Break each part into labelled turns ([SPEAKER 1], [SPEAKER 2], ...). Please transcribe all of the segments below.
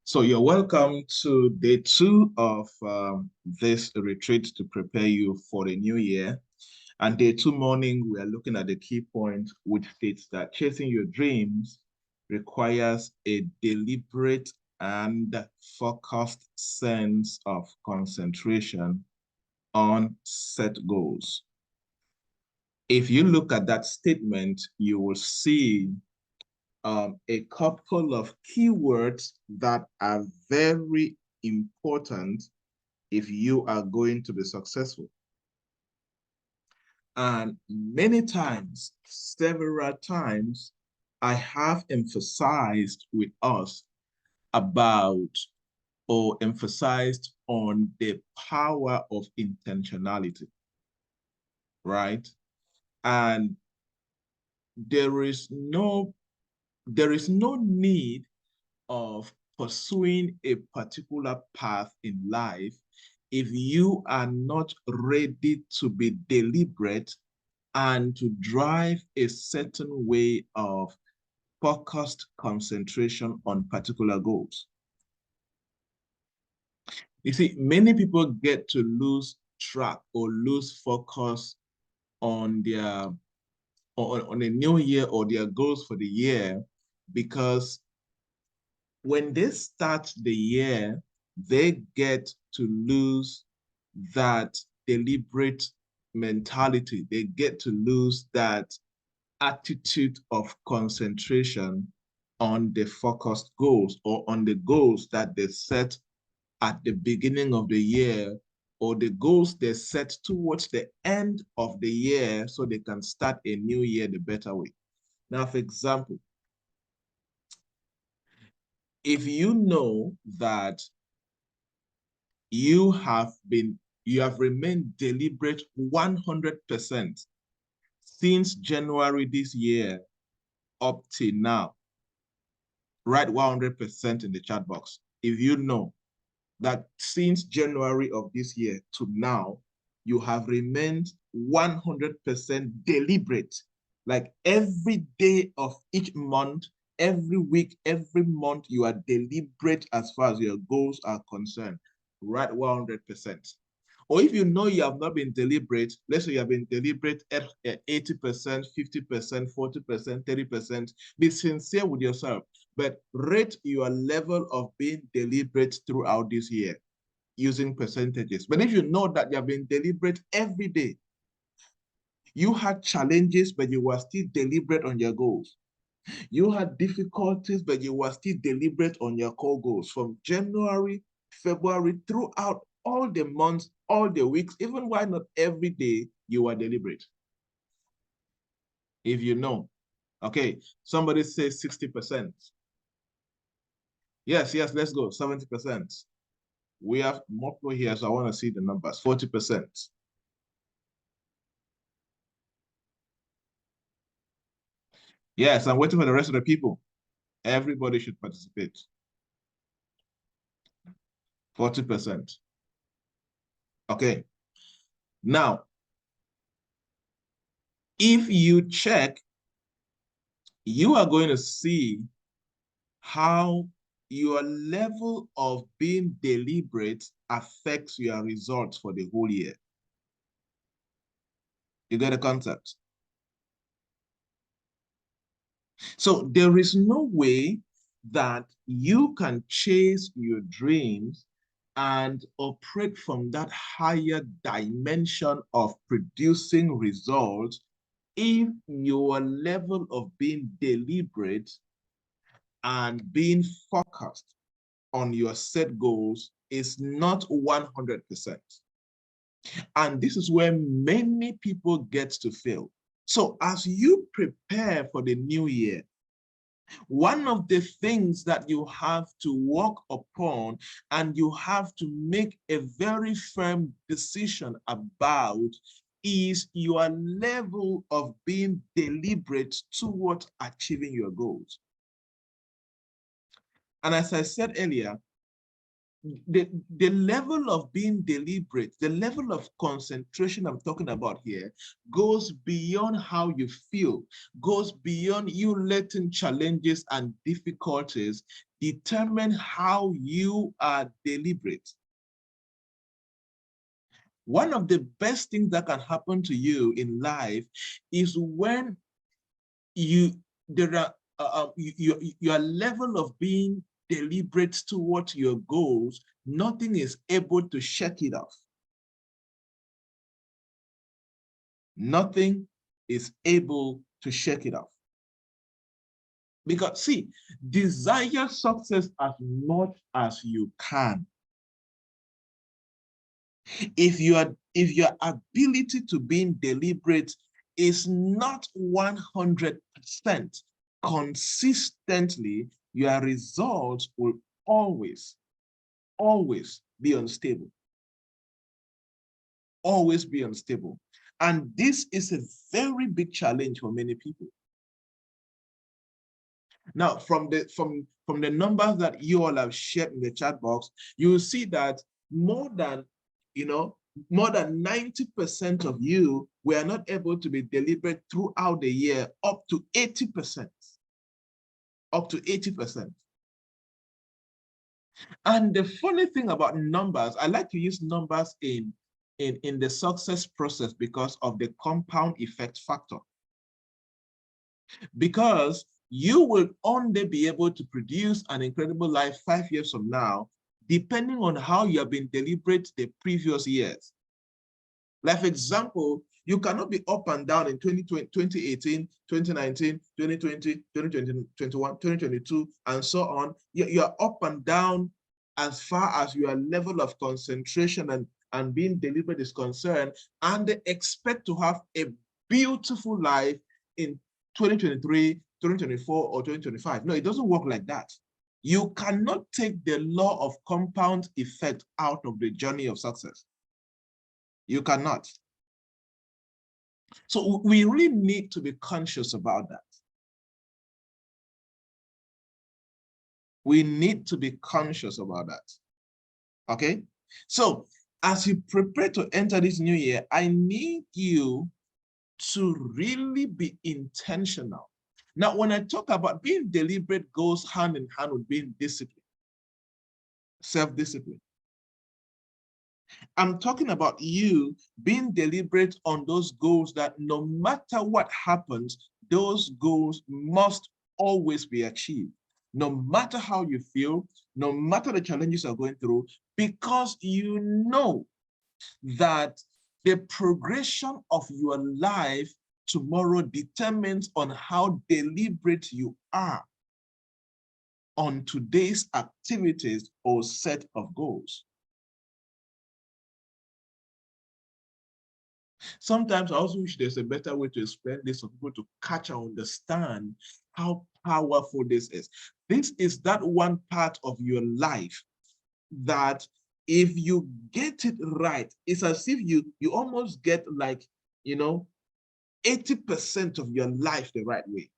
[SPEAKER 1] So you're welcome to day two of this retreat to prepare you for the new year. And day two morning, we are looking at the key point, which states that chasing your dreams requires a deliberate and focused sense of concentration on set goals. If you look at that statement, you will see a couple of keywords that are very important if you are going to be successful. And many times, several times, I have emphasized with us about or emphasized on the power of intentionality, right? And there is no need of pursuing a particular path in life if you are not ready to be deliberate and to drive a certain way of focused concentration on particular goals. You see, many people get to lose track or lose focus on their on a new year or their goals for the year because when they start the year, they get to lose that deliberate mentality. They get to lose that attitude of concentration on the focused goals or on the goals that they set at the beginning of the year or the goals they set towards the end of the year so they can start a new year the better way. Now, for example, if you know that you have remained deliberate 100% since January this year up to now, write 100% in the chat box. If you know that since January of this year to now, you have remained 100% deliberate, like every day of each month, every week, every month, you are deliberate as far as your goals are concerned, right? 100%. Or if you know you have not been deliberate, let's say you have been deliberate at 80%, 50%, 40%, 30%, be sincere with yourself, but rate your level of being deliberate throughout this year using percentages. But if you know that you have been deliberate every day, you had challenges, but you were still deliberate on your goals. You had difficulties, but you were still deliberate on your core goals from January, February, throughout all the months, all the weeks, even why not every day, you are deliberate. If you know, okay, somebody says 60%. Yes, let's go, 70%. We have more people here, so I want to see the numbers, 40%. Yes, I'm waiting for the rest of the people. Everybody should participate. 40%. Okay. Now, if you check, you are going to see how your level of being deliberate affects your results for the whole year. You get the concept? So there is no way that you can chase your dreams and operate from that higher dimension of producing results if your level of being deliberate and being focused on your set goals is not 100%. And this is where many people get to fail. So as you prepare for the new year, one of the things that you have to work upon and you have to make a very firm decision about is your level of being deliberate towards achieving your goals. And as I said earlier, the level of being deliberate, the level of concentration I'm talking about here goes beyond how you feel, goes beyond you letting challenges and difficulties determine how you are deliberate. One of the best things that can happen to you in life is when your level of being deliberate towards your goals, nothing is able to shake it off. Nothing is able to shake it off. Because see, desire success as much as you can. If your ability to being deliberate is not 100% consistently, your results will always be unstable. Always be unstable. And this is a very big challenge for many people. Now, from the numbers that you all have shared in the chat box, you will see that more than 90% of you were not able to be deliberate throughout the year, up to 80%. Up to 80%. And the funny thing about numbers, I like to use numbers in the success process because of the compound effect factor. Because you will only be able to produce an incredible life 5 years from now, depending on how you have been deliberate the previous years. Like, for example, you cannot be up and down in 2020, 2018, 2019, 2020, 2021, 2022, and so on. You're up and down as far as your level of concentration and being deliberate is concerned, and they expect to have a beautiful life in 2023, 2024, or 2025. No, it doesn't work like that. You cannot take the law of compound effect out of the journey of success. You cannot. So we really need to be conscious about that. We need to be conscious about that. Okay? So as you prepare to enter this new year, I need you to really be intentional. Now, when I talk about being deliberate, goes hand in hand with being disciplined, self-discipline. I'm talking about you being deliberate on those goals that no matter what happens, those goals must always be achieved. No matter how you feel, no matter the challenges you're going through, because you know that the progression of your life tomorrow determines on how deliberate you are on today's activities or set of goals. Sometimes I also wish there's a better way to explain this for people to catch and understand how powerful this is. This is that one part of your life that if you get it right, it's as if you almost get like, 80% of your life the right way.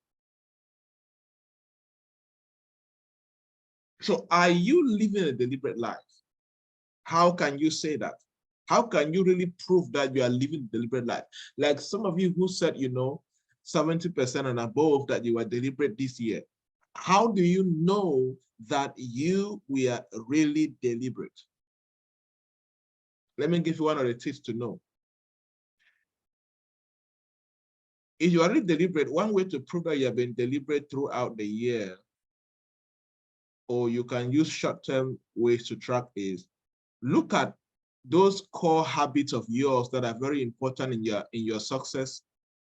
[SPEAKER 1] So are you living a deliberate life? How can you say that? How can you really prove that you are living a deliberate life? Like some of you who said, 70% and above that you were deliberate this year. How do you know that you were really deliberate? Let me give you one of the tips to know. If you are really deliberate, one way to prove that you have been deliberate throughout the year, or you can use short-term ways to track, is look at those core habits of yours that are very important in your success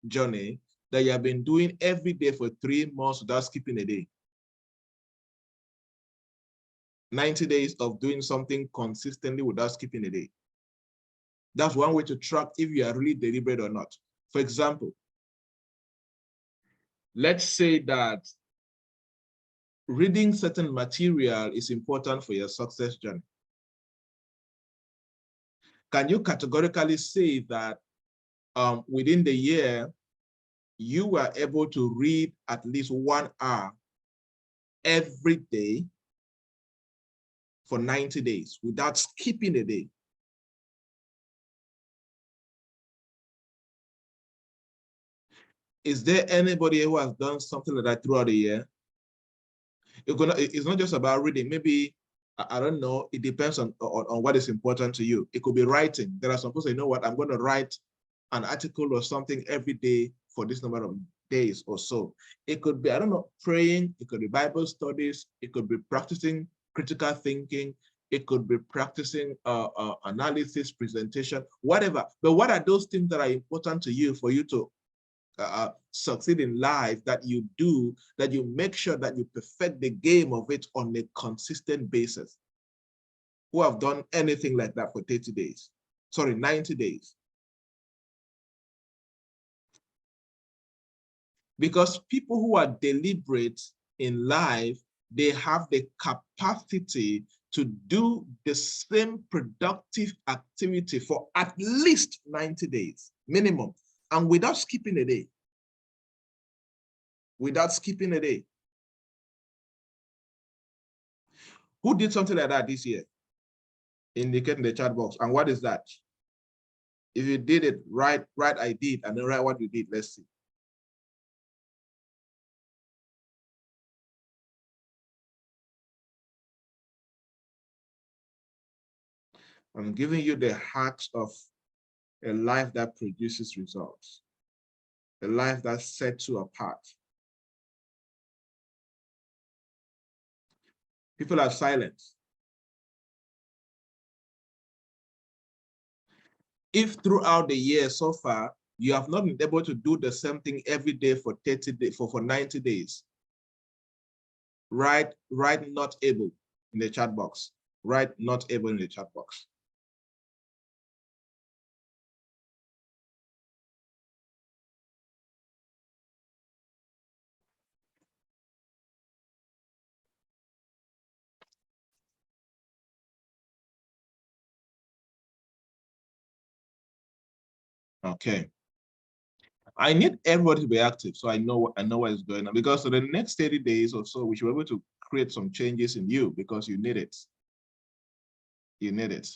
[SPEAKER 1] journey that you have been doing every day for 3 months without skipping a day. 90 days of doing something consistently without skipping a day. That's one way to track if you are really deliberate or not. For example, let's say that reading certain material is important for your success journey. Can you categorically say that within the year, you were able to read at least 1 hour every day for 90 days without skipping a day. Is there anybody who has done something like that throughout the year? It's not just about reading. Maybe, I don't know, it depends on what is important to you. It could be writing. There are some people say, you know what, I'm going to write an article or something every day for this number of days or so. It could be, I don't know, praying. It could be Bible studies. It could be practicing critical thinking. It could be practicing analysis, presentation, whatever. But what are those things that are important to you for you to succeed in life, that you do, that you make sure that you perfect the game of it on a consistent basis? Who have done anything like that for 30 days? Sorry, 90 days. Because people who are deliberate in life, they have the capacity to do the same productive activity for at least 90 days, minimum, and without skipping a day. Without skipping a day. Who did something like that this year? Indicate in the chat box. And what is that? If you did it, write I did, and then write what you did. Let's see. I'm giving you the hacks of a life that produces results, a life that sets you apart. People are silent. If throughout the year so far, you have not been able to do the same thing every day for 30 days, for 90 days, write not able in the chat box. Write not able in the chat box. Okay. I need everybody to be active so I know what is going on, because for the next 30 days or so, we should be able to create some changes in you, because you need it. You need it.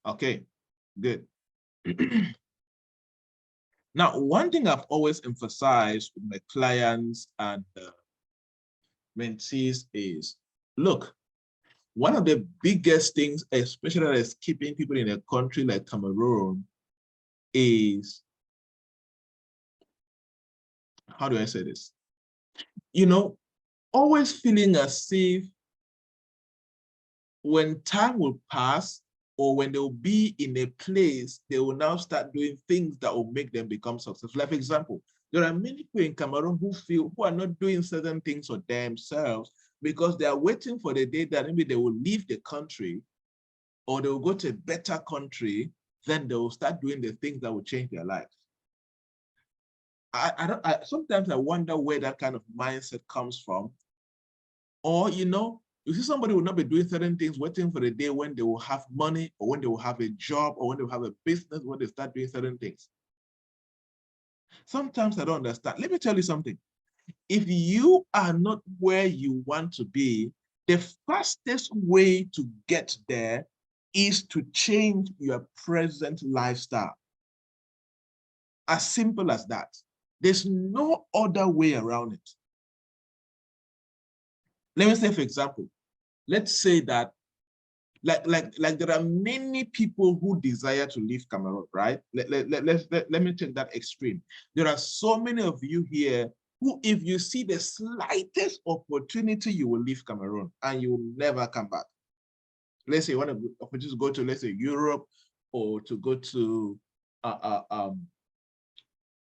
[SPEAKER 1] Okay, good. Now, one thing I've always emphasized with my clients and mentees is, look, one of the biggest things, especially that is keeping people in a country like Cameroon, is, how do I say this? You know, always feeling as if when time will pass, or when they will be in a place, they will now start doing things that will make them become successful. Like, for example, there are many people in Cameroon who are not doing certain things for themselves because they are waiting for the day that maybe they will leave the country, or they will go to a better country, then they will start doing the things that will change their lives. Sometimes I wonder where that kind of mindset comes from. Or, you know, you see somebody will not be doing certain things, waiting for the day when they will have money, or when they will have a job, or when they will have a business, when they start doing certain things. Sometimes I don't understand. Let me tell you something. If you are not where you want to be, the fastest way to get there is to change your present lifestyle. As simple as that. There's no other way around it. Let me say, for example, let's say that like there are many people who desire to leave Cameroon, right? Let me take that extreme. There are so many of you here who, if you see the slightest opportunity, you will leave Cameroon and you will never come back. Let's say you want to go to, let's say, Europe, or to go to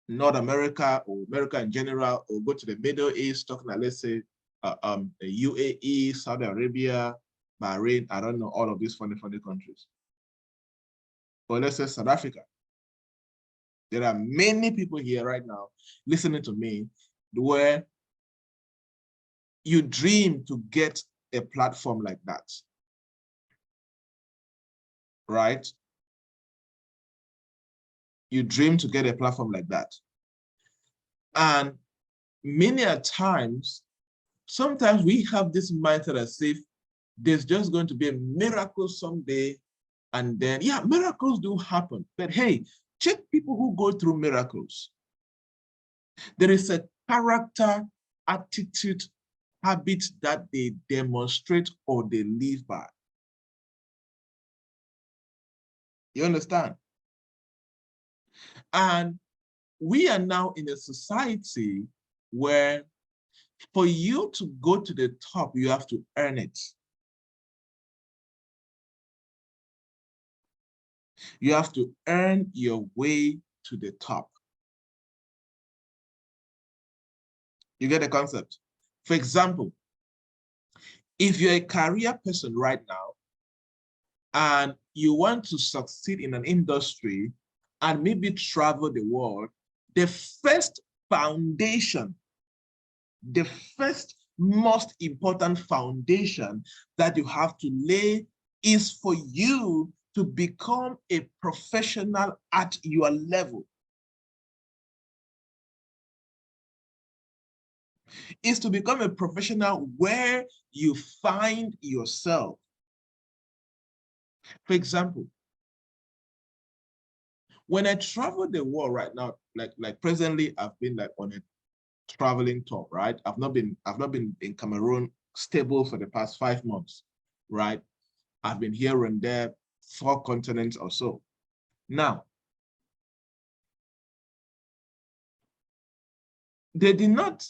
[SPEAKER 1] North America, or America in general, or go to the Middle East, talking about, let's say, UAE, Saudi Arabia, Bahrain, I don't know, all of these funny countries. Or let's say South Africa. There are many people here right now listening to me where you dream to get a platform like that, right? You dream to get a platform like that. And many a times, Sometimes we have this mindset as if there's just going to be a miracle someday, and then, yeah, miracles do happen. But hey, check people who go through miracles. There is a character, attitude, habit that they demonstrate or they live by. You understand? And we are now in a society where for you to go to the top, you have to earn it. You have to earn your way to the top. You get the concept? For example, if you're a career person right now and you want to succeed in an industry and maybe travel the world, the first foundation, the first most important foundation that you have to lay is for you to become a professional at your level. Is to become a professional where you find yourself. For example, when I travel the world right now, like presently, I've been like on a traveling tour, right? I've not been in Cameroon stable for the past 5 months, right? I've been here and there, 4 continents or so. Now, they did not,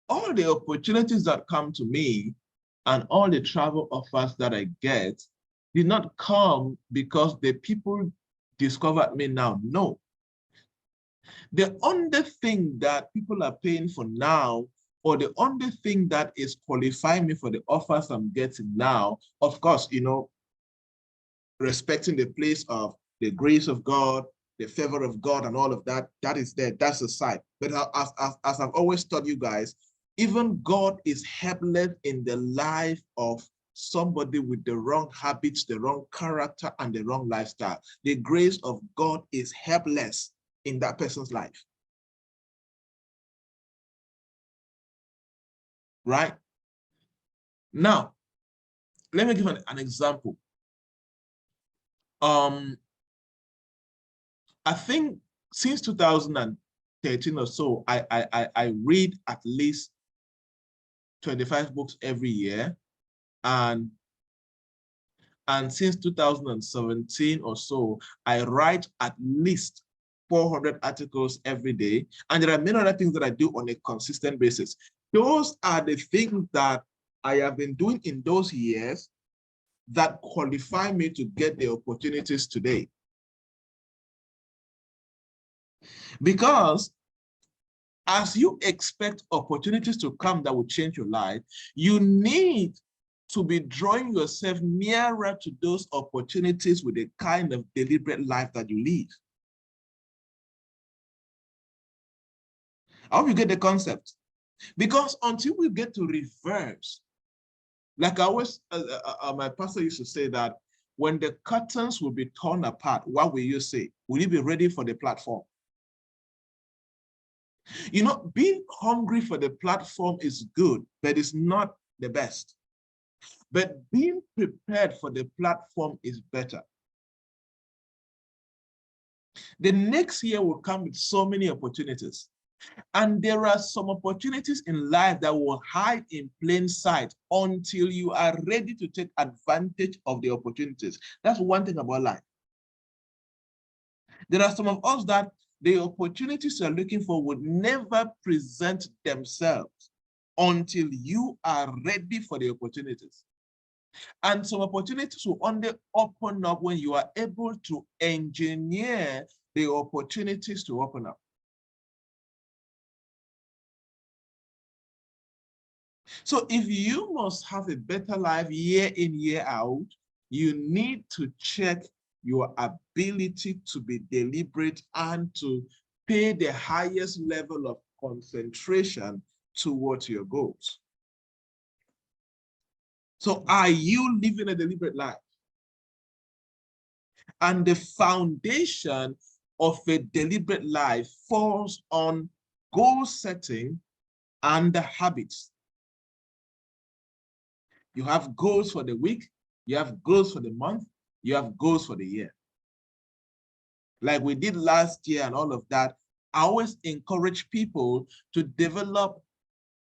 [SPEAKER 1] all the opportunities that come to me and all the travel offers that I get did not come because the people discovered me now. No. The only thing that people are paying for now, or the only thing that is qualifying me for the offers I'm getting now, of course, you know, respecting the place of the grace of God, the favor of God, and all of that, that is there, that's aside. But as I've always told you guys, even God is helpless in the life of somebody with the wrong habits, the wrong character, and the wrong lifestyle. The grace of God is helpless in that person's life. Right? Now, let me give an example. I think since 2013 or so, I read at least 25 books every year. And since 2017 or so, I write at least 400 articles every day. And there are many other things that I do on a consistent basis. Those are the things that I have been doing in those years that qualify me to get the opportunities today. Because as you expect opportunities to come that will change your life, you need to be drawing yourself nearer to those opportunities with the kind of deliberate life that you live. I hope you get the concept. Because until we get to reverse, like I always, my pastor used to say that when the curtains will be torn apart, what will you say? Will you be ready for the platform? You know, being hungry for the platform is good, but it's not the best. But being prepared for the platform is better. The next year will come with so many opportunities. And there are some opportunities in life that will hide in plain sight until you are ready to take advantage of the opportunities. That's one thing about life. There are some of us that the opportunities you're looking for would never present themselves until you are ready for the opportunities. And some opportunities will only open up when you are able to engineer the opportunities to open up. So if you must have a better life year in, year out, you need to check your ability to be deliberate and to pay the highest level of concentration towards your goals. So are you living a deliberate life? And the foundation of a deliberate life falls on goal setting and the habits. You have goals for the week, you have goals for the month, you have goals for the year. Like we did last year and all of that, I always encourage people to develop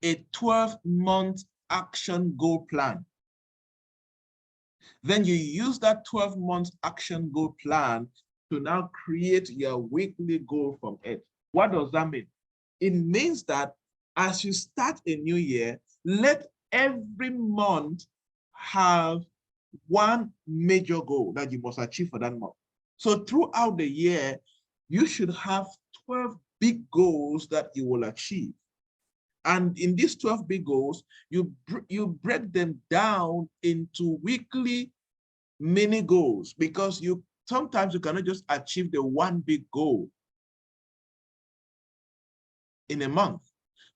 [SPEAKER 1] a 12-month action goal plan. Then you use that 12-month action goal plan to now create your weekly goal from it. What does that mean? It means that as you start a new year, let every month have one major goal that you must achieve for that month. So throughout the year, you should have 12 big goals that you will achieve. And in these 12 big goals, you break them down into weekly mini goals, because sometimes you cannot just achieve the one big goal in a month,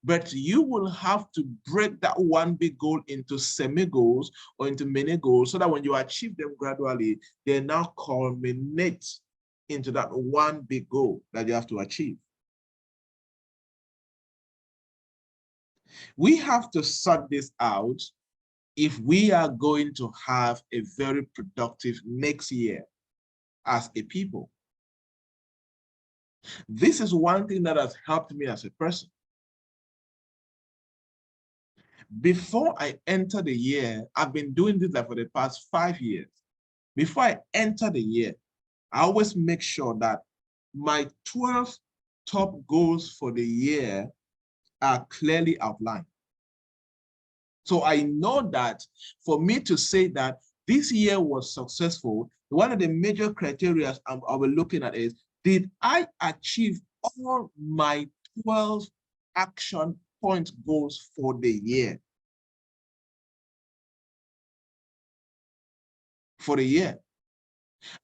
[SPEAKER 1] but you will have to break that one big goal into semi-goals or into mini goals, so that when you achieve them gradually, they now culminate into that one big goal that you have to achieve. We have to sort this out if we are going to have a very productive next year as a people. This is one thing that has helped me as a person. Before I enter the year, I've been doing this like for the past 5 years. Before I enter the year, I always make sure that my 12 top goals for the year are clearly outlined. So I know that for me to say that this year was successful, one of the major criteria I will looking at is, did I achieve all my 12 action point goals for the year? For the year.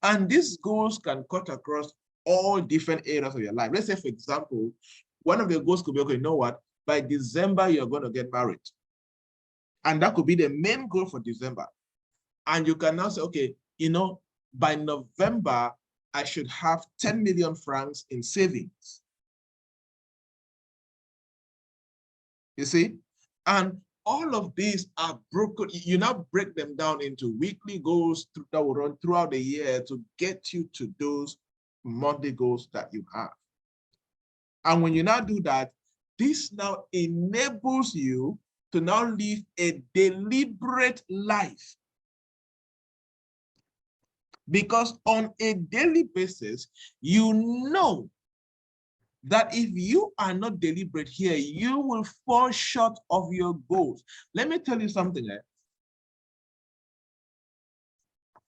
[SPEAKER 1] And these goals can cut across all different areas of your life. Let's say, for example, one of the goals could be, okay, you know what? By December, you're going to get married. And that could be the main goal for December. And you can now say, okay, you know, by November, I should have 10 million francs in savings. You see? And all of these are broken. You now break them down into weekly goals that will run throughout the year to get you to those monthly goals that you have. And when you now do that, this now enables you to now live a deliberate life. Because on a daily basis, you know that if you are not deliberate here, you will fall short of your goals. Let me tell you something.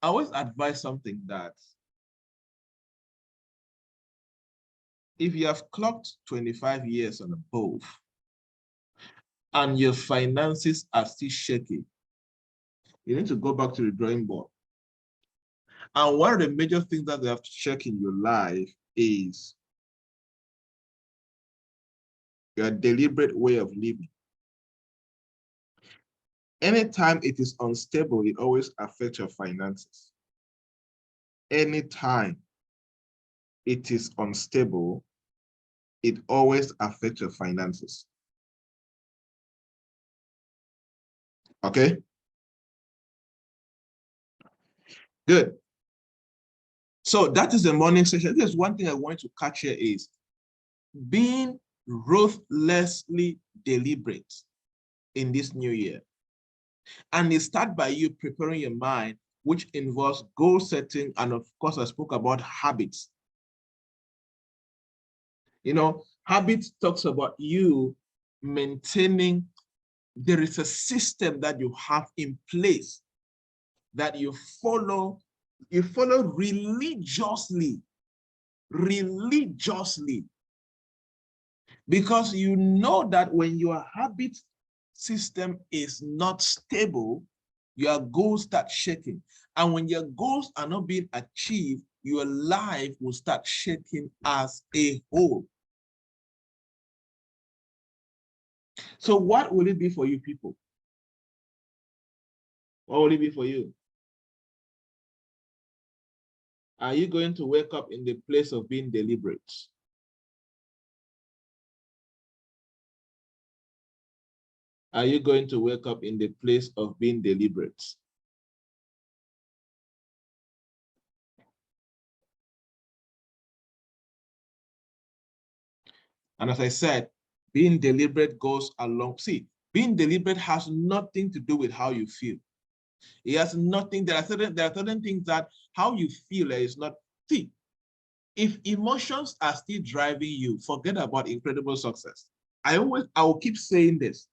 [SPEAKER 1] I always advise something that if you have clocked 25 years and above and your finances are still shaky, you need to go back to the drawing board. And one of the major things that they have to check in your life is your deliberate way of living. Anytime it is unstable, it always affects your finances. Anytime it is unstable, it always affects your finances. Okay? Good. So that is the morning session. There's one thing I want to catch here is being ruthlessly deliberate in this new year. And it starts by you preparing your mind, which involves goal setting. And of course, I spoke about habits. You know, habits talks about you maintaining, there is a system that you have in place that you follow religiously, because you know that when your habit system is not stable, your goals start shaking. And when your goals are not being achieved, your life will start shaking as a whole. So what will it be for you people? What will it be for you? Are you going to wake up in the place of being deliberate? Are you going to wake up in the place of being deliberate? And as I said, being deliberate goes along. See, being deliberate has nothing to do with how you feel. It has nothing. There are certain things that how you feel is not. See, if emotions are still driving you, forget about incredible success. I will keep saying this.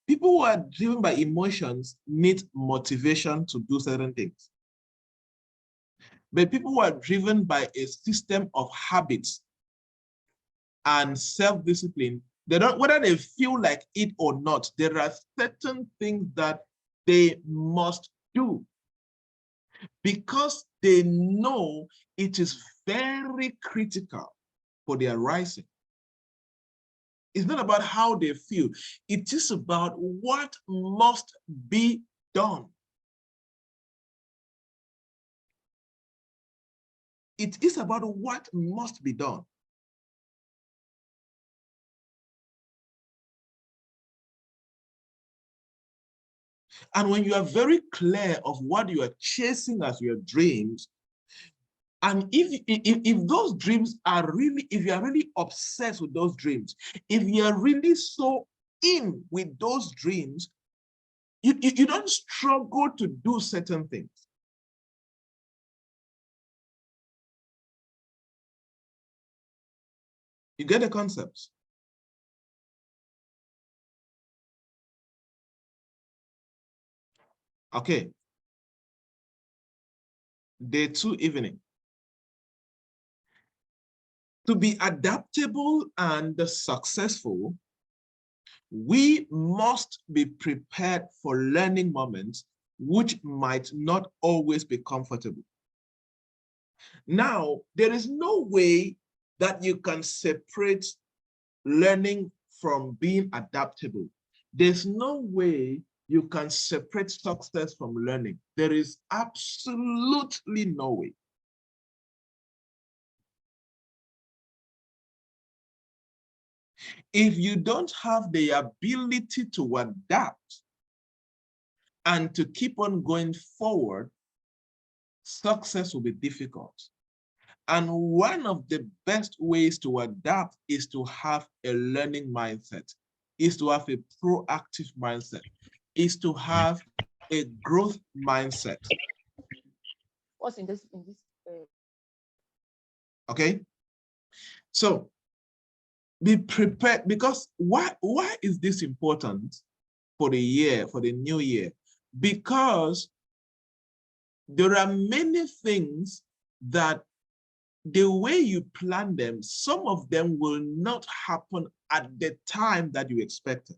[SPEAKER 1] People who are driven by emotions need motivation to do certain things. But people who are driven by a system of habits and self-discipline, they don't, whether they feel like it or not, there are certain things that they must do because they know it is very critical for their rising. It's not about how they feel. It is about what must be done. It is about what must be done. And when you are very clear of what you are chasing as your dreams, and if those dreams are really, if you are really obsessed with those dreams, if you are really so in with those dreams, you don't struggle to do certain things. You get the concepts? Okay. Day 2 evening. To be adaptable and successful, we must be prepared for learning moments which might not always be comfortable. Now, there is no way that you can separate learning from being adaptable. There's no way you can separate success from learning. There is absolutely no way. If you don't have the ability to adapt and to keep on going forward, success will be difficult. And one of the best ways to adapt is to have a learning mindset, is to have a proactive mindset, is to have a growth mindset.
[SPEAKER 2] What's in this?
[SPEAKER 1] Okay? So be prepared, because why is this important for the year, for the new year? Because there are many things that the way you plan them, some of them will not happen at the time that you expected.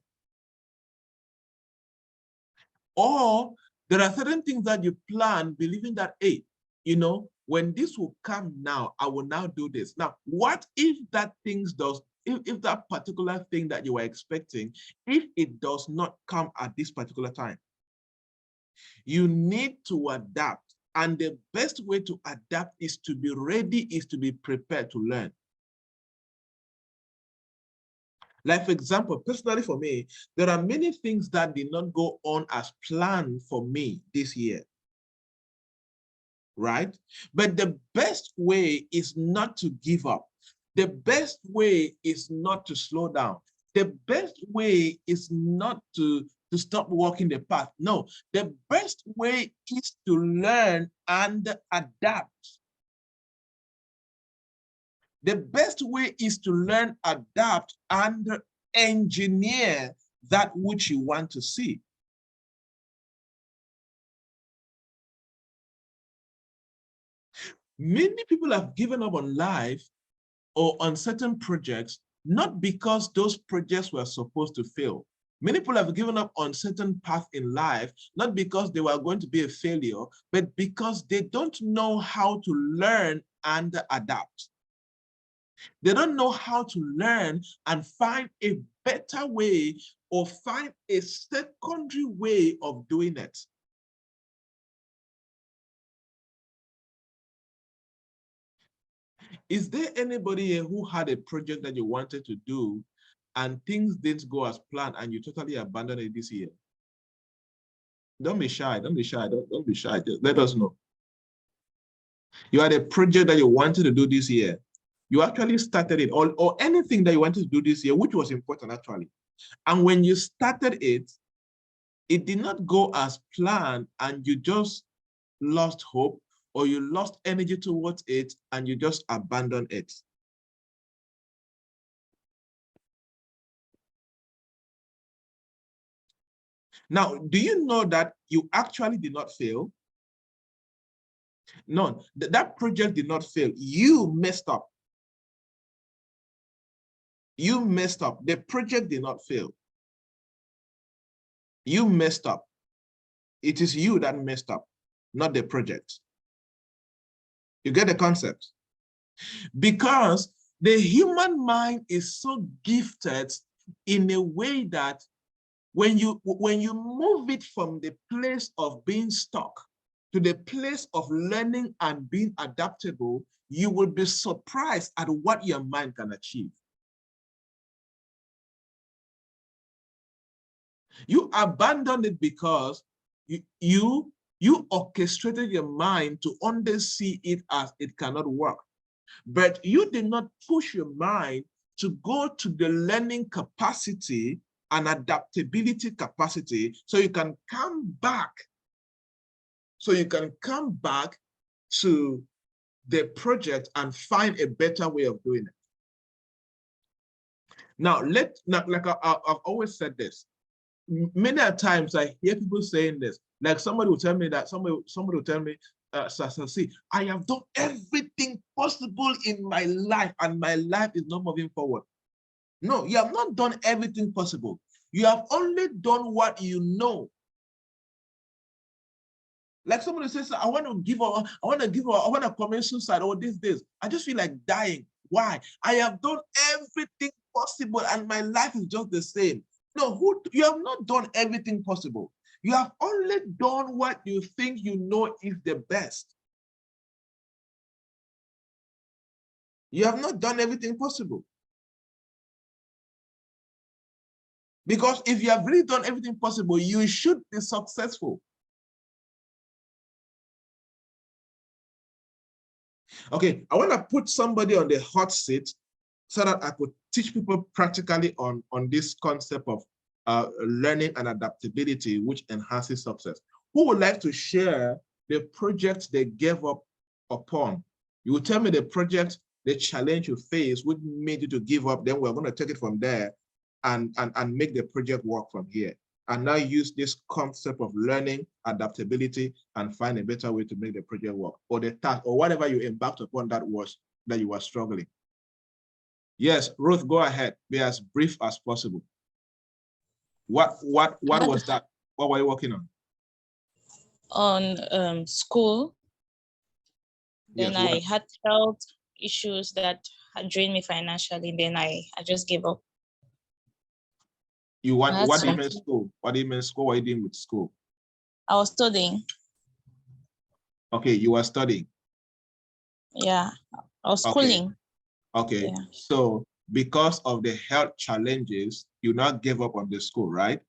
[SPEAKER 1] Or there are certain things that you plan believing that, hey, you know, when this will come now, I will now do this. Now, what if that thing does, if that particular thing that you were expecting, if it does not come at this particular time? You need to adapt. And the best way to adapt is to be ready, is to be prepared to learn. Like, for example, personally for me, there are many things that did not go on as planned for me this year, right? But the best way is not to give up. The best way is not to slow down. The best way is not to stop walking the path. No, the best way is to learn and adapt. The best way is to learn, adapt, and engineer that which you want to see. Many people have given up on life or on certain projects, not because those projects were supposed to fail. Many people have given up on certain path in life, not because they were going to be a failure, but because they don't know how to learn and adapt. They don't know how to learn and find a better way or find a secondary way of doing it. Is there anybody here who had a project that you wanted to do and things didn't go as planned and you totally abandoned it this year? Don't be shy. Don't be shy. Don't be shy. Just let us know. You had a project that you wanted to do this year. You actually started it, or anything that you wanted to do this year, which was important actually. And when you started it, it did not go as planned and you just lost hope, or you lost energy towards it and you just abandoned it. Now, do you know that you actually did not fail? No, that project did not fail. You messed up. You messed up. The project did not fail. You messed up. It is you that messed up, not the project. You get the concept? Because the human mind is so gifted in a way that when you move it from the place of being stuck to the place of learning and being adaptable, you will be surprised at what your mind can achieve. You abandoned it because you orchestrated your mind to only see it as it cannot work. But you did not push your mind to go to the learning capacity and adaptability capacity so you can come back. So you can come back to the project and find a better way of doing it. Now, like I've always said this, many times I hear people saying this, like somebody will tell me that, somebody will tell me, see, I have done everything possible in my life and my life is not moving forward. No, you have not done everything possible. You have only done what you know. Like somebody says, I want to give up, I want to commit suicide or this. I just feel like dying. Why? I have done everything possible and my life is just the same. No, you have not done everything possible. You have only done what you think you know is the best. You have not done everything possible. Because if you have really done everything possible, you should be successful. Okay, I want to put somebody on the hot seat so that I could teach people practically on this concept of learning and adaptability, which enhances success. Who would like to share the project they gave up upon? You will tell me the project, the challenge you faced, which made you to give up. Then we're going to take it from there and make the project work from here. And now use this concept of learning, adaptability, and find a better way to make the project work, or the task, or whatever you embarked upon that you were struggling. Yes, Ruth, go ahead. Be as brief as possible. What was that? What were you working on?
[SPEAKER 2] On school. Then
[SPEAKER 1] yes,
[SPEAKER 2] I had health issues that had drained me financially. Then I just gave up.
[SPEAKER 1] What do you mean school? What do you mean school? What are you doing with school?
[SPEAKER 2] I was studying.
[SPEAKER 1] Okay, you were studying.
[SPEAKER 2] Yeah, I was schooling.
[SPEAKER 1] Okay. Yeah. So because of the health challenges, you now gave up on the school, right?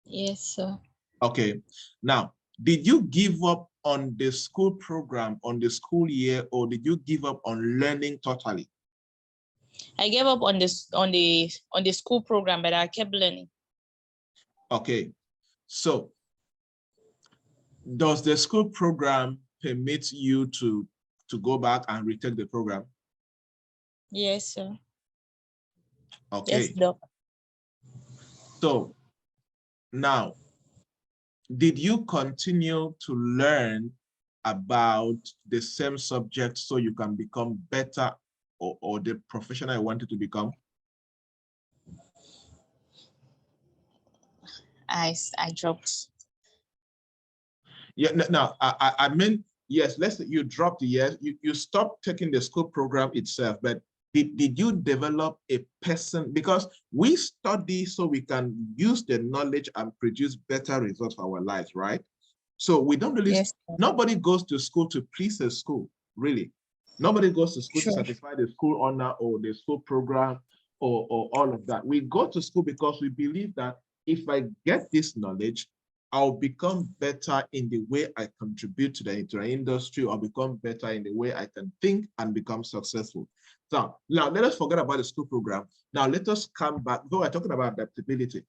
[SPEAKER 2] Yes, sir.
[SPEAKER 1] Okay. Now, did you give up on the school program, on the school year, or did you give up on learning totally?
[SPEAKER 2] I gave up on the school program, but I kept learning.
[SPEAKER 1] Okay. So does the school program permit you to go back and retake the program?
[SPEAKER 2] Yes, sir.
[SPEAKER 1] Okay.
[SPEAKER 2] Yes, doc.
[SPEAKER 1] So now, did you continue to learn about the same subject so you can become better or the professional you wanted to become?
[SPEAKER 2] I dropped.
[SPEAKER 1] Yeah, no, I mean, yes, let's say you dropped, yes, you stopped taking the school program itself, but did you develop a person? Because we study so we can use the knowledge and produce better results for our lives, right? So we don't really, yes. Nobody goes to school to please the school, really. Nobody goes to school to satisfy the school honor or the school program or all of that. We go to school because we believe that if I get this knowledge, I'll become better in the way I contribute to the industry, or become better in the way I can think and become successful. So now let us forget about the school program. Now let us come back, though we're talking about adaptability.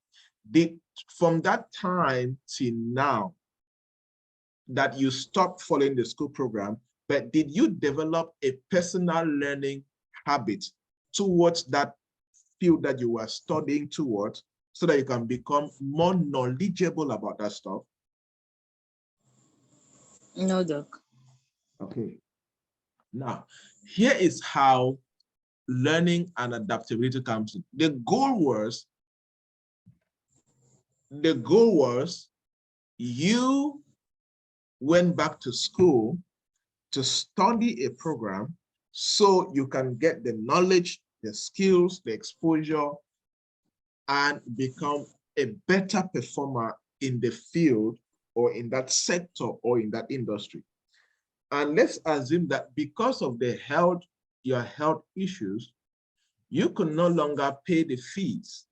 [SPEAKER 1] From that time till now that you stopped following the school program, but did you develop a personal learning habit towards that field that you were studying towards, so that you can become more knowledgeable about that stuff?
[SPEAKER 2] No, Doc.
[SPEAKER 1] Okay. Now, here is how learning and adaptability comes in. The goal was you went back to school to study a program so you can get the knowledge, the skills, the exposure, and become a better performer in the field or in that sector or in that industry. And let's assume that because of your health issues, you could no longer pay the fees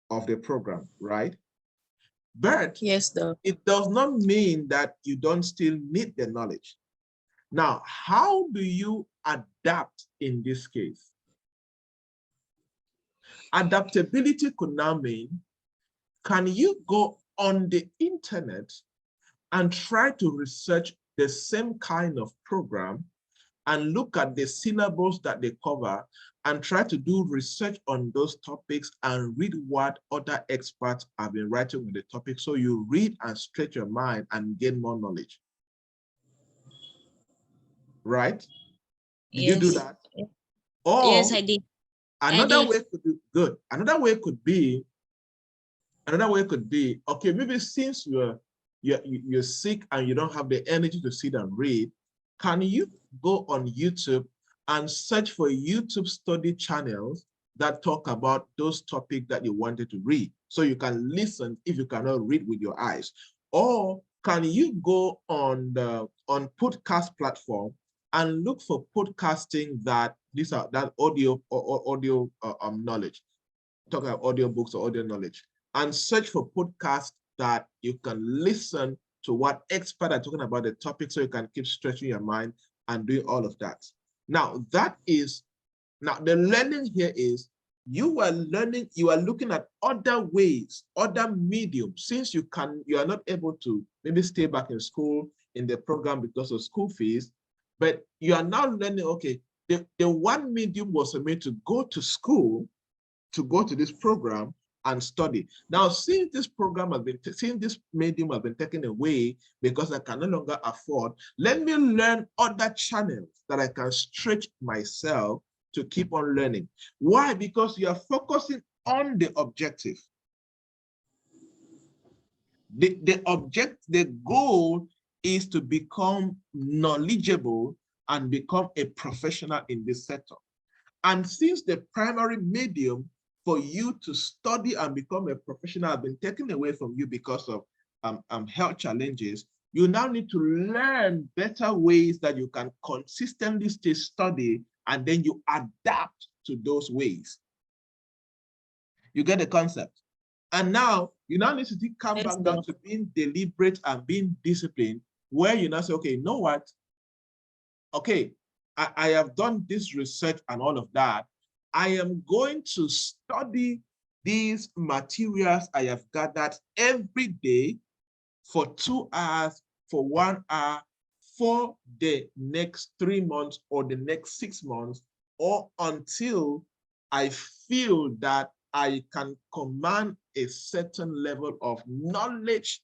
[SPEAKER 1] of the program, right? But
[SPEAKER 2] yes, Doc.
[SPEAKER 1] It does not mean that you don't still need the knowledge. Now, how do you adapt in this case? Adaptability could now mean, can you go on the internet and try to research the same kind of program and look at the syllables that they cover and try to do research on those topics and read what other experts have been writing on the topic, so you read and stretch your mind and gain more knowledge? Right? Did you do that? Or
[SPEAKER 2] yes, I did.
[SPEAKER 1] Another way could be good. Another way could be, okay, maybe since you're sick and you don't have the energy to sit and read, can you go on YouTube and search for YouTube study channels that talk about those topics that you wanted to read, so you can listen if you cannot read with your eyes? Or can you go on podcast platform and look for podcasting that audio knowledge, talk about audio books or audio knowledge, and search for podcasts that you can listen to what experts are talking about the topic, so you can keep stretching your mind and doing all of that. Now, the learning here is you are looking at other ways, other mediums, since you are not able to maybe stay back in school in the program because of school fees, but you are now learning, okay, the one medium was for me to go to school, to go to this program and study. Now, since this medium has been taken away because I can no longer afford, let me learn other channels that I can stretch myself to keep on learning. Why? Because you are focusing on the objective. The goal is to become knowledgeable and become a professional in this sector. And since the primary medium for you to study and become a professional has been taken away from you because of health challenges, you now need to learn better ways that you can consistently stay study, and then you adapt to those ways. You get the concept? And now you now need to come back down to being deliberate and being disciplined, where you now say, okay, you know what? Okay, I have done this research and all of that. I am going to study these materials I have gathered every day for 2 hours, for 1 hour, for the next 3 months or the next 6 months, or until I feel that I can command a certain level of knowledge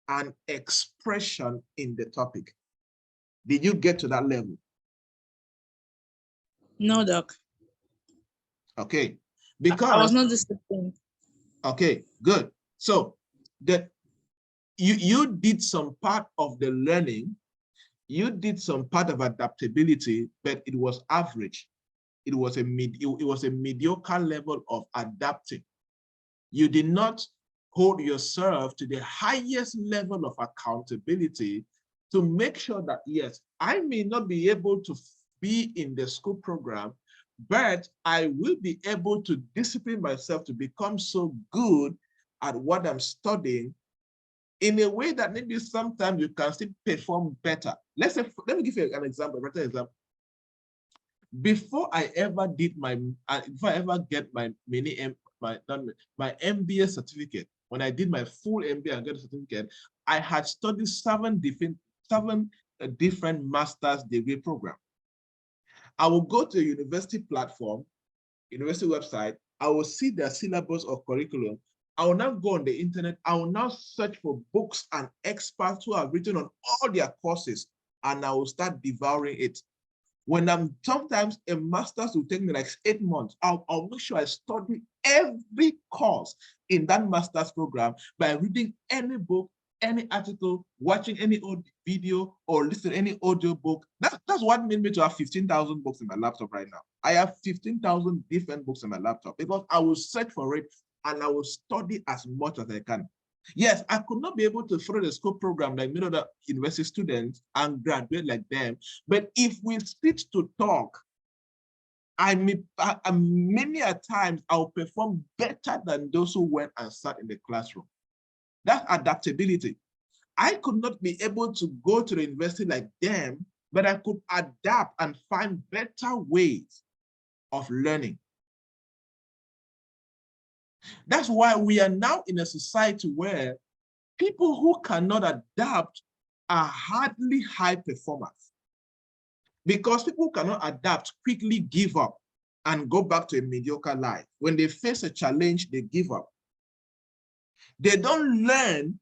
[SPEAKER 1] and expression in the topic. Did you get to that level?
[SPEAKER 2] No, Doc.
[SPEAKER 1] Okay, because
[SPEAKER 2] I was not disciplined.
[SPEAKER 1] Okay, good. So that you did some part of the learning, you did some part of adaptability, but it was average. It was a mediocre level of adapting. You did not hold yourself to the highest level of accountability to make sure that, yes, I may not be able to be in the school program, but I will be able to discipline myself to become so good at what I'm studying in a way that maybe sometimes you can still perform better. Let's say, let me give you an example, a better example. Before I ever did before I ever get my my MBA certificate, when I did my full MBA and got a certificate, I had studied seven different master's degree programs. I will go to a university platform, university website, I will see their syllabus or curriculum. I will now go on the internet. I will now search for books and experts who have written on all their courses, and I will start devouring it. When sometimes a master's will take me like 8 months, I'll make sure I study every course in that master's program by reading any book, any article, watching any old video, or listening to any audio book. That's what made me to have 15,000 books in my laptop right now. I have 15,000 different books in my laptop because I will search for it and I will study as much as I can. Yes, I could not be able to throw the scope program like many other university students and graduate like them. But if we sit to talk, many a times I'll perform better than those who went and sat in the classroom. That's adaptability. I could not be able to go to the university like them, but I could adapt and find better ways of learning. That's why we are now in a society where people who cannot adapt are hardly high performers. Because people who cannot adapt quickly give up and go back to a mediocre life. When they face a challenge, they give up. They don't learn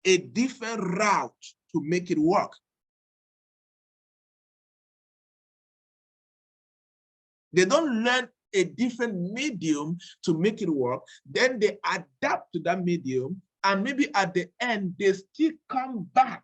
[SPEAKER 1] a different route to make it work. They don't learn a different medium to make it work. Then they adapt to that medium, and maybe at the end, they still come back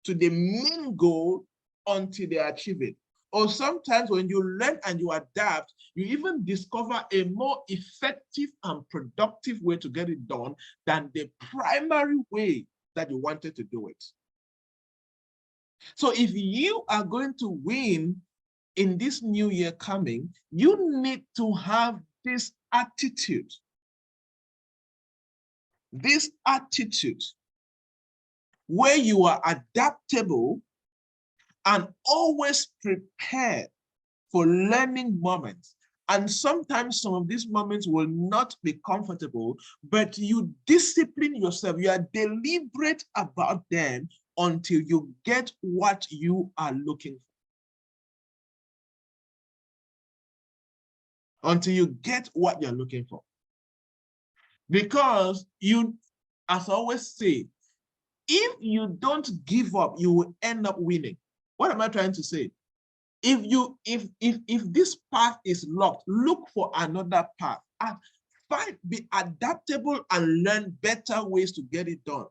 [SPEAKER 1] to the main goal until they achieve it. Or sometimes when you learn and you adapt, you even discover a more effective and productive way to get it done than the primary way that you wanted to do it. So if you are going to win in this new year coming, you need to have this attitude. This attitude where you are adaptable and always prepared for learning moments. And sometimes some of these moments will not be comfortable, but you discipline yourself. You are deliberate about them until you get what you are looking for. Until you get what you're looking for. Because you, as I always say, if you don't give up, you will end up winning. What am I trying to say? If this path is locked, look for another path. Be adaptable and learn better ways to get it done.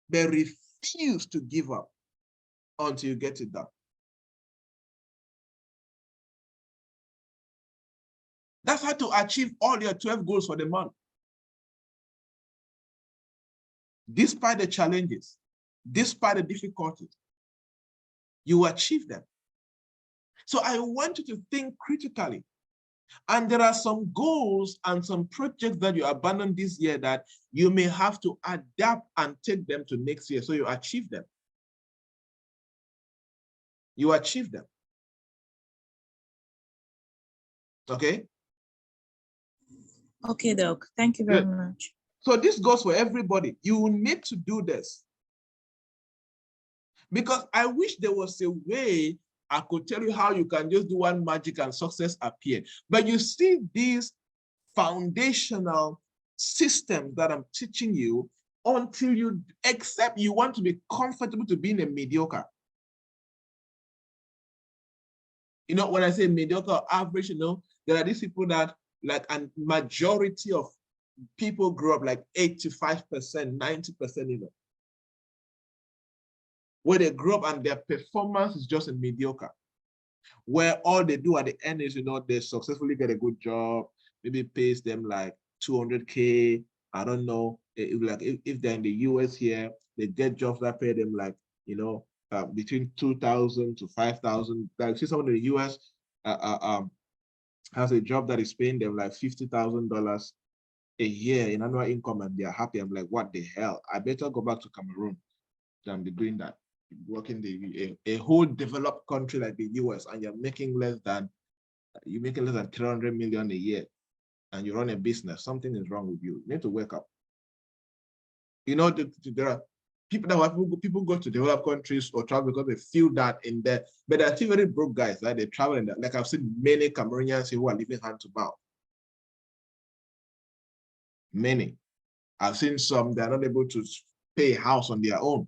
[SPEAKER 1] But refuse to give up until you get it done. That's how to achieve all your 12 goals for the month. Despite the challenges, despite the difficulties, you achieve them. So I want you to think critically. And there are some goals and some projects that you abandon this year that you may have to adapt and take them to next year so you achieve them. You achieve them. Okay?
[SPEAKER 2] Okay, Doc. Thank you very much.
[SPEAKER 1] So this goes for everybody. You need to do this. Because I wish there was a way I could tell you how you can just do one magic and success appear. But you see these foundational systems that I'm teaching you until you accept you want to be comfortable to being a mediocre. You know, when I say mediocre or average, you know, there are these people that like a majority of people grow up like 85%, 90%, you know, where they grow up and their performance is just a mediocre, where all they do at the end is, you know, they successfully get a good job, maybe pays them like 200K. I don't know, if they're in the US here, they get jobs that pay them like, you know, between 2,000 to 5,000. Like, see someone in the US has a job that is paying them like $50,000 a year in annual income, and they're happy. I'm like, what the hell? I better go back to Cameroon than be doing that. Working a whole developed country like the US, and you're making less than 300 million a year, and you run a business. Something is wrong with you. You need to wake up. You know, there are people go to developed countries or travel because they feel that in there, but they're still very broke guys. Like they travel in that. Like I've seen many Cameroonians who are living hand to mouth. Many. I've seen some that are not able to pay a house on their own.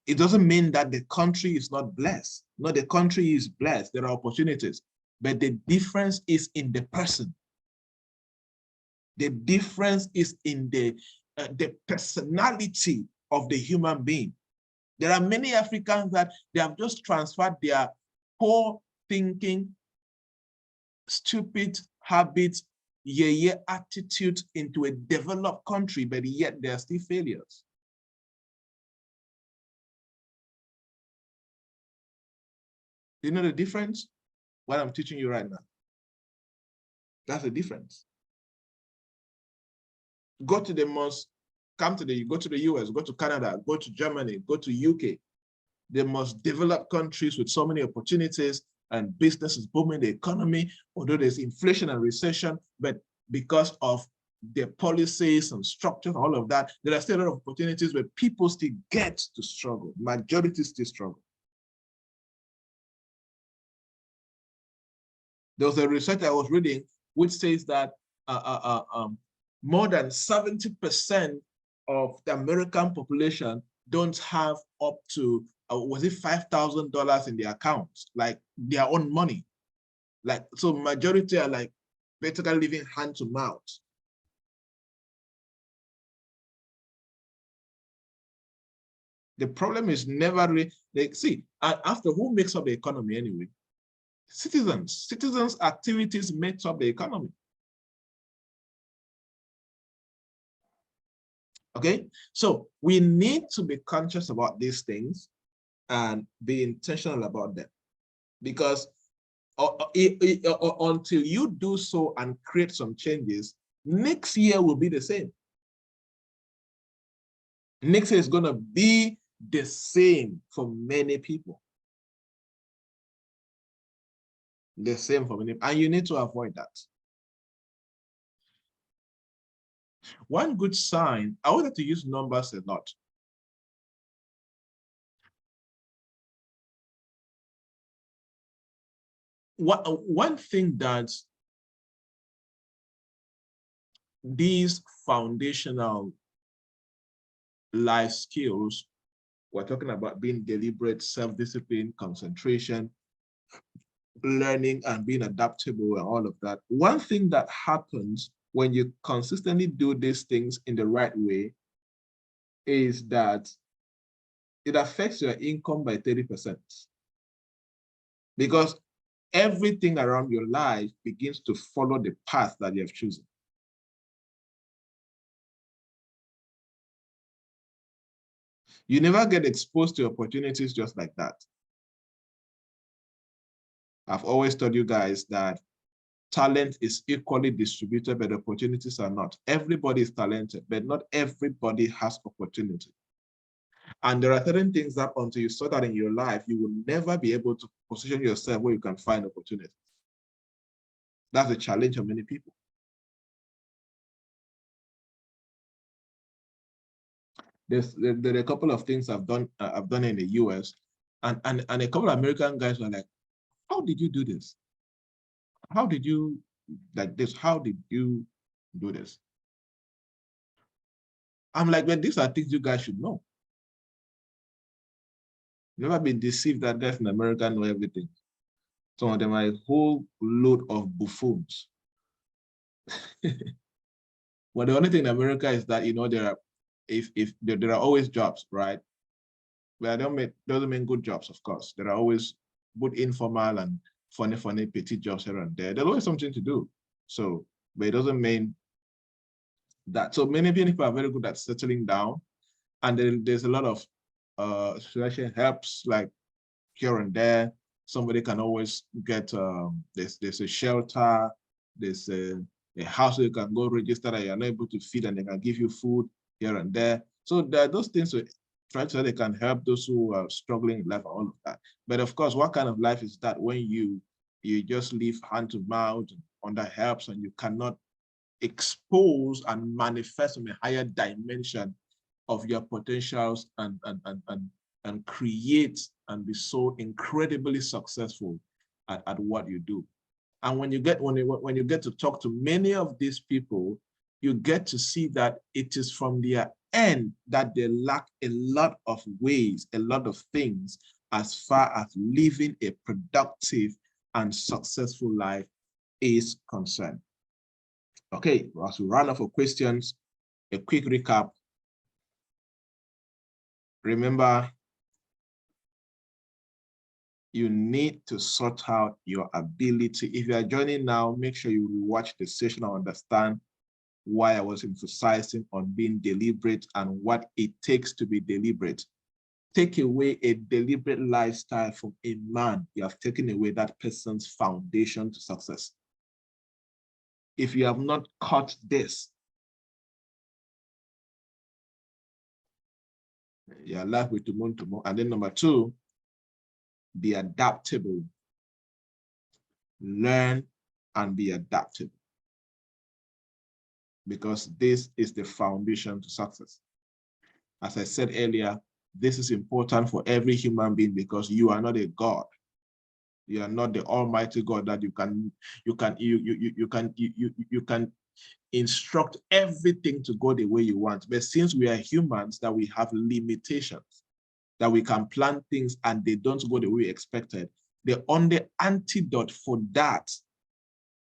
[SPEAKER 1] It doesn't mean that the country is not blessed. No, the country is blessed. There are opportunities, but the difference is in the person. The difference is in the personality of the human being. There are many Africans that they have just transferred their poor thinking, stupid habits, attitude into a developed country, but yet they are still failures. You know the difference? What I'm teaching you right now. That's the difference. Go to the most, go to the US, go to Canada, go to Germany, go to UK, the most developed countries with so many opportunities and businesses booming the economy, although there's inflation and recession, but because of the policies and structure, all of that, there are still a lot of opportunities where people still get to struggle. Majority still struggle. There was a research I was reading which says that more than 70% of the American population don't have up to, was it $5,000 in their accounts, like their own money. Like, so majority are like basically living hand to mouth. The problem is never really, like, see, after who makes up the economy anyway? Citizens. Citizens' activities make up the economy. Okay, so we need to be conscious about these things and be intentional about them, because until you do so and create some changes, next year will be the same. Next year is going to be the same for many people. The same for many, and you need to avoid that. One good sign, I wanted to use numbers a lot. One thing that these foundational life skills, we're talking about being deliberate, self-discipline, concentration, learning and being adaptable and all of that. One thing that happens when you consistently do these things in the right way is that it affects your income by 30%. Because everything around your life begins to follow the path that you have chosen. You never get exposed to opportunities just like that. I've always told you guys that talent is equally distributed, but opportunities are not. Everybody is talented, but not everybody has opportunity. And there are certain things that until you sort that in your life, you will never be able to position yourself where you can find opportunities. That's a challenge for many people. There are a couple of things I've done in the US, and a couple of American guys were like, how did you do this? How did you like this? How did you do this? I'm like, well, these are things you guys should know. Never been deceived that guys in America know everything. Some of them are a whole load of buffoons. Well, the only thing in America is that, you know, there are always jobs, right? Well, doesn't mean good jobs, of course. There are always both informal and funny petty jobs here and there. There's always something to do. So, but it doesn't mean that. So many people are very good at settling down, and there's a lot of situation helps like here and there. Somebody can always get, there's a shelter, there's a house where you can go register that you're not able to feed and they can give you food here and there. So there are those things to try so they can help those who are struggling in life and all of that. But of course, what kind of life is that when you just live hand to mouth under helps and you cannot expose and manifest on a higher dimension of your potentials and create and be so incredibly successful at what you do. And when you get to talk to many of these people, you get to see that it is from their end that they lack a lot of ways, a lot of things as far as living a productive and successful life is concerned. Okay, as we run out of questions, a quick recap. Remember, you need to sort out your ability. If you are joining now, make sure you watch the session and understand why I was emphasizing on being deliberate and what it takes to be deliberate. Take away a deliberate lifestyle from a man, you have taken away that person's foundation to success. If you have not caught this, your life will tomorrow. And then number two, be adaptable. Learn and be adaptable. Because this is the foundation to success. As I said earlier, this is important for every human being because you are not a God. You are not the Almighty God that you can instruct everything to go the way you want. But since we are humans, that we have limitations, that we can plan things and they don't go the way we expected. The only antidote for that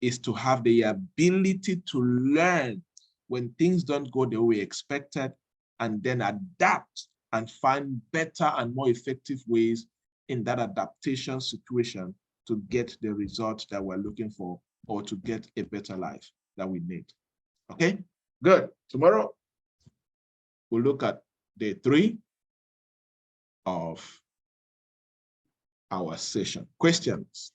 [SPEAKER 1] is to have the ability to learn when things don't go the way we expected and then adapt and find better and more effective ways in that adaptation situation to get the results that we're looking for or to get a better life that we need. Okay, good. Tomorrow, we'll look at day 3 of our session. Questions?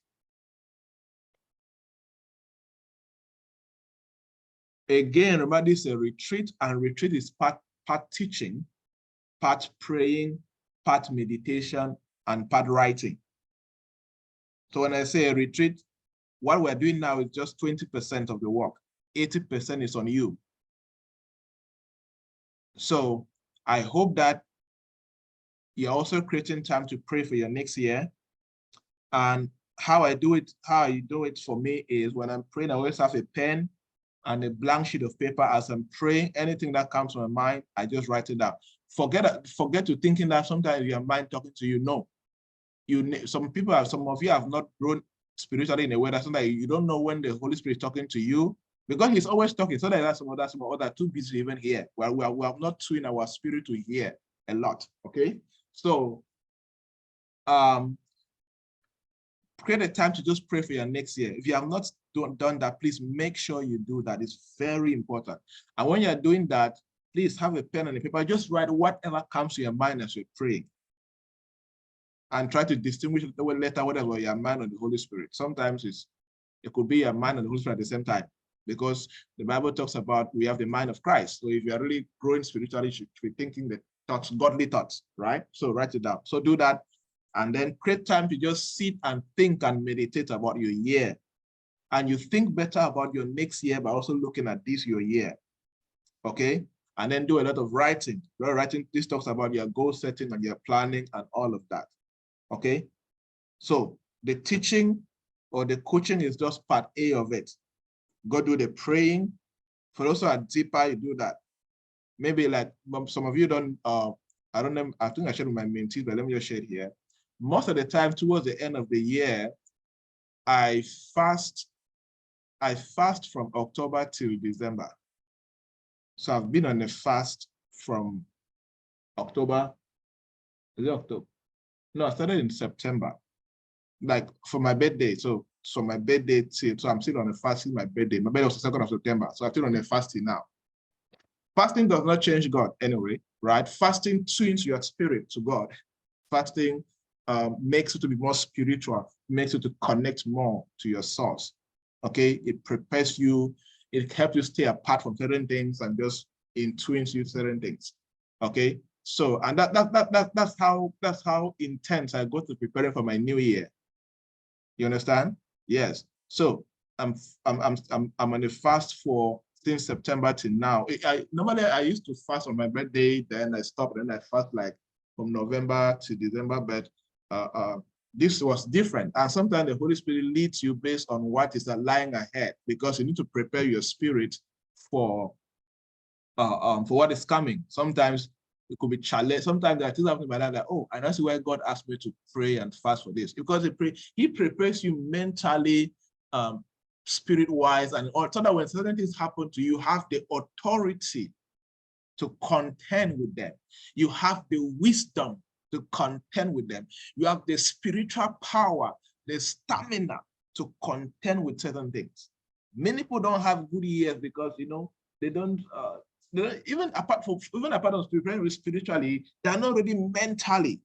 [SPEAKER 1] Again, remember this is a retreat, and retreat is part teaching, part praying, part meditation, and part writing. So when I say a retreat, what we're doing now is just 20% of the work. 80% is on you. So I hope that you're also creating time to pray for your next year. And how I do it for me is when I'm praying, I always have a pen and a blank sheet of paper. As I'm praying, anything that comes to my mind, I just write it down. Forget to thinking that sometimes your mind talking to you. No, some of you have not grown spiritually in a way that's not like you don't know when the Holy Spirit is talking to you because he's always talking. So that some other too busy even here. Well, we have not tuned our spirit to hear a lot. Okay, so create a time to just pray for your next year. If you have not done that, please make sure you do that. It's very important. And when you're doing that, please have a pen and a paper. Just write whatever comes to your mind as you're praying. And try to distinguish the letter, whatever your mind or the Holy Spirit. Sometimes it could be your mind and the Holy Spirit at the same time, because the Bible talks about we have the mind of Christ. So if you are really growing spiritually, you should be thinking the thoughts, godly thoughts, right? So write it down. So do that. And then create time to just sit and think and meditate about your year. And you think better about your next year by also looking at your year. Okay? And then do a lot of writing. Writing, this talks about your goal setting and your planning and all of that. Okay? So the teaching or the coaching is just part A of it. Go do the praying. For those who are deeper, you do that. Maybe like some of you don't, I don't know, I think I shared with my mentees, but let me just share it here. Most of the time towards the end of the year, I fast from October till December. So I've been on a fast from October. Is it October? No, I started in September, like for my birthday. So my birthday, so I'm still on a fast till my birthday. My birthday was the 2nd of September. So I'm still on a fasting now. Fasting does not change God anyway, right? Fasting tunes your spirit to God. Fasting makes you to be more spiritual, makes you to connect more to your source. Okay, it prepares you, it helps you stay apart from certain things and just in tunes you certain things. Okay, so and that's how intense I go to preparing for my new year. You understand? Yes. So I'm on a fast for since September to now. Normally I used to fast on my birthday, then I stopped, then I fast like from November to December, but this was different. And sometimes the Holy Spirit leads you based on what is lying ahead, because you need to prepare your spirit for what is coming. Sometimes it could be challenge. Sometimes there are things happening in my life that, oh, and that's why God asked me to pray and fast for this, because he prepares you mentally, spirit-wise, and so that when certain things happen to you, you have the authority to contend with them. You have the wisdom to contend with them. You have the spiritual power, the stamina to contend with certain things. Many people don't have good years because, they don't, even apart from spiritually, they're not ready mentally.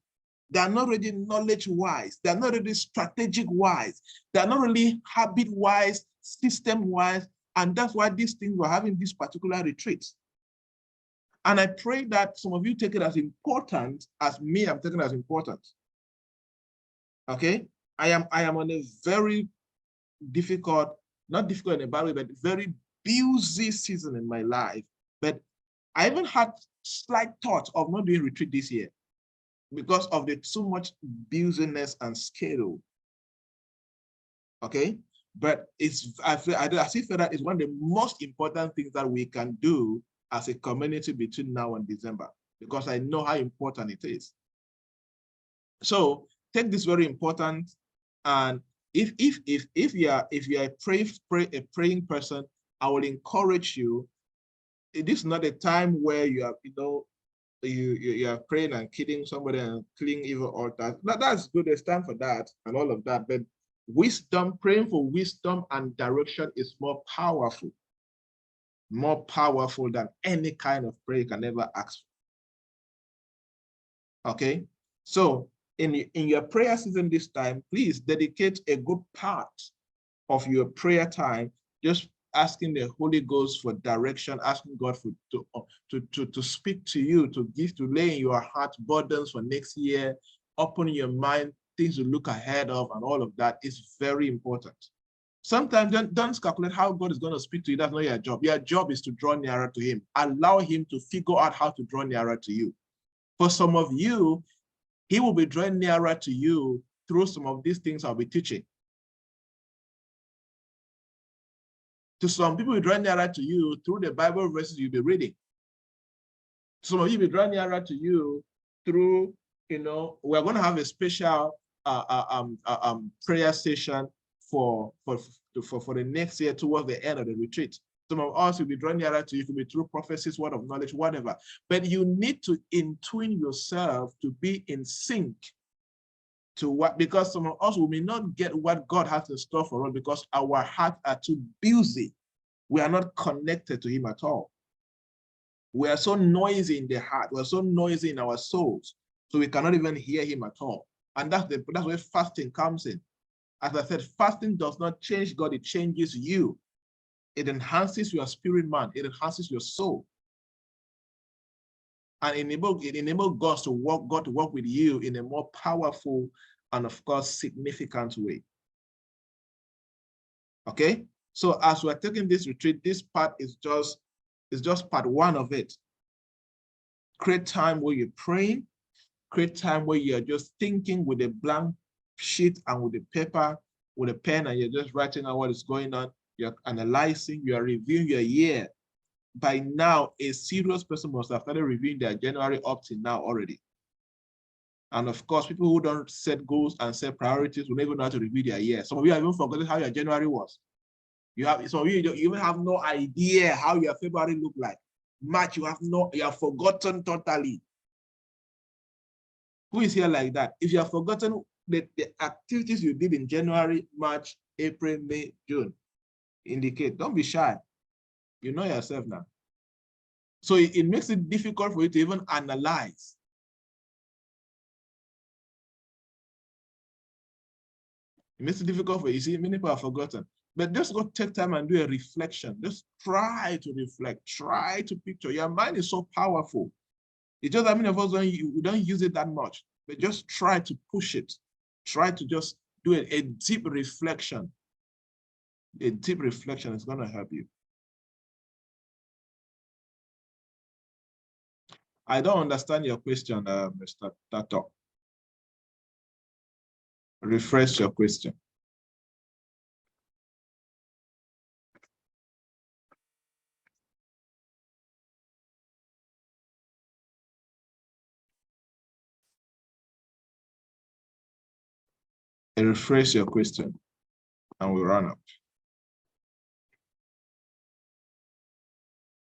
[SPEAKER 1] They're not really knowledge-wise. They're not really strategic-wise. They're not really habit-wise, system-wise. And that's why these things we're having this particular retreat. And I pray that some of you take it as important as me, I'm taking it as important. Okay? I am on a very difficult, not difficult in a bad way, but very busy season in my life. But I even had slight thoughts of not doing retreat this year because of the too much busyness and schedule. Okay? But I feel that it's one of the most important things that we can do as a community between now and December, because I know how important it is. So take this very important, and if you are a praying person, I will encourage you. It is not a time where you are, you are praying and killing somebody and killing evil altars. That's good. There's time for that and all of that. But wisdom, praying for wisdom and direction is more powerful than any kind of prayer you can ever ask for. Okay? So in your prayer season this time, please dedicate a good part of your prayer time just asking the Holy Ghost for direction, asking God to speak to you, to lay in your heart burdens for next year, open your mind, things to look ahead of, and all of that is very important. Sometimes don't calculate how God is going to speak to you. That's not your job. Your job is to draw nearer to him. Allow him to figure out how to draw nearer to you. For some of you, he will be drawing nearer to you through some of these things I'll be teaching. To some people, will draw nearer to you through the Bible verses you'll be reading. Some of you will draw nearer to you through, we're going to have a special prayer session for the next year towards the end of the retreat. Some of us will be drawn nearer to you, to be through prophecies, word of knowledge, whatever. But you need to intune yourself to be in sync to what, because some of us may not get what God has in store for us because our hearts are too busy. We are not connected to him at all. We are so noisy in the heart. We're so noisy in our souls. So we cannot even hear him at all. And that's where fasting comes in. As I said, fasting does not change God, it changes you. It enhances your spirit man, it enhances your soul. And it enables God to work with you in a more powerful and, of course, significant way. Okay? So as we're taking this retreat, this part is just part one of it. Create time where you're praying, create time where you're just thinking with a blank sheet and with a paper, with a pen, and you're just writing out what is going on. You're analyzing, you're reviewing your year. By now, a serious person must have started reviewing their January up to now already. And of course, people who don't set goals and set priorities will never know how to review their year. Some of you have even forgotten how your January was. Some of you even have no idea how your February looked like. March, you have forgotten totally. Who is here like that? If you have forgotten the activities you did in January, March, April, May, June, indicate. Don't be shy. You know yourself now. So it makes it difficult for you to even analyze. It makes it difficult for you. See, many people have forgotten. But just go take time and do a reflection. Just try to reflect. Try to picture. Your mind is so powerful. It's just that many of us we don't use it that much. But just try to push it. Try to just do a deep reflection. A deep reflection is going to help you. I don't understand your question, Mr. Tato. Refresh your question. Rephrase your question and we'll run up.